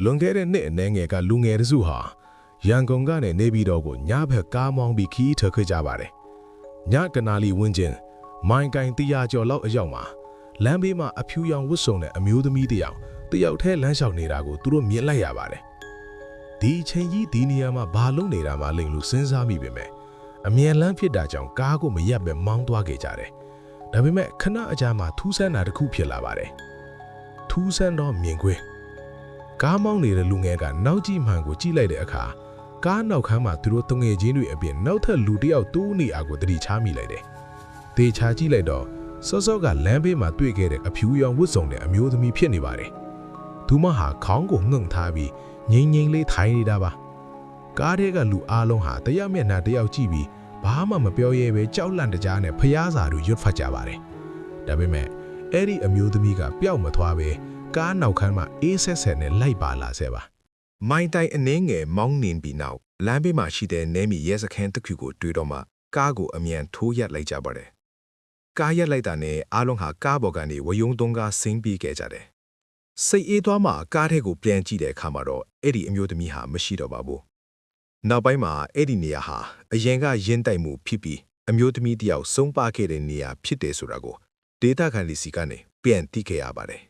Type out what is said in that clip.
လွန်ခဲ့တဲ့နှစ်အနေငယ်ကလူငယ်တစုဟာရန်ကုန်ကနေနေပြည်တော်ကိုညဘက်ကားမောင်းပြီးခီးထွက်ခဲ့ကြပါတယ်။ညကနာလီဝင်းကျင်မိုင်ကိုင်100ကျော်လောက်အရောက်မှာလမ်းဘေးမှာအဖြူရောင်ဝတ်စုံတဲ့အမျိုးသမီးတစ်ယောက်ထဲလမ်းလျှောက်နေတာကိုသူတို့မြင်လိုက်ရပါတယ်။ဒီချိန်ကြီးဒီနေရာမှာဘာလုပ်နေတာမှလိမ့်လို့စဉ်းစားမိပေမဲ့အမြန်လမ်းဖြစ်တာကြောင့်ကားကိုမရပ်ပဲမောင်းသွားခဲ့ကြတယ်။ဒါပေမဲ့ခဏအကြာမှာထူးဆန်းတာတစ်ခုဖြစ်လာပါတယ်။ထူးဆန်းတော့မြင်ကွင်းကားမောင်းနေတဲ့လူငယ်ကနောက်ကြည့်မှန်ကိုကြည့်လိုက်တဲ့အခါကားနောက်ခန်းမှာသူတို့တငယ်ချင်းတွေအပြင်နောက်ထပ်လူတစ်ယောက်တူးနေအားကိုသတိချမိလိုက်တယ်။တေချာကြည့်လိုက်တော့စောကလမ်းဘေးမှာတွေ့ခဲ့တဲ့အဖြူရောင်ဝတ်စုံတဲ့အမျိုးသမီးဖြစ်နေပါတယ်။သူမဟာခေါင်းကိုငှုံထားပြီးငိမ့်ငိမ့်လေးထိုင်နေတာပါ။ကားထဲကလူအားလုံးဟာတရမျက်နှာတယောက်ကြည့်ပြီးဘာမှမပြောရဲပဲကြောက်လန့်တကြားနဲ့ဖျားစာတို့ရွတ်ဖတ်ကြပါတယ်။ဒါပေမဲ့အဲ့ဒီအမျိုးသမီးကပျောက်မသွားပဲကားနောက်ခန်းမှာအေးဆက်ဆက်နဲ့လိုက်ပါလာဆဲပါ။မိုင်းတိုင်အနေငယ်မောင်းနှင်ပြီးနောက်လမ်းဘေးမှာရှိတဲ့နဲမီရဲစခန်းတစ်ခုကိုတွေ့တော့မှကားကိုအမြန်ထိုးရက်လိုက်ကြပါတယ်။ကားရက်လိုက်တာနဲ့အားလုံးဟာကားပေါ်ကနေဝယုံတုံးကားဆင်းပြေးခဲ့ကြတယ်။စိတ်အေးသွားမှကားထဲကိုပြန်ကြည့်တဲ့အခါမှာတော့အဲ့ဒီအမျိုးသမီးဟာမရှိတော့ပါဘူး။နောက်ပိုင်းမှာအဲ့ဒီနေရာဟာအရင်ကရင်းတိုက်မှုဖြစ်ပြီးအမျိုးသမီးတယောက်ဆုံးပါခဲ့တဲ့နေရာဖြစ်တယ်ဆိုတာကိုဒေတာခံလီစီကနေပြန်သိခဲ့ရပါတယ်။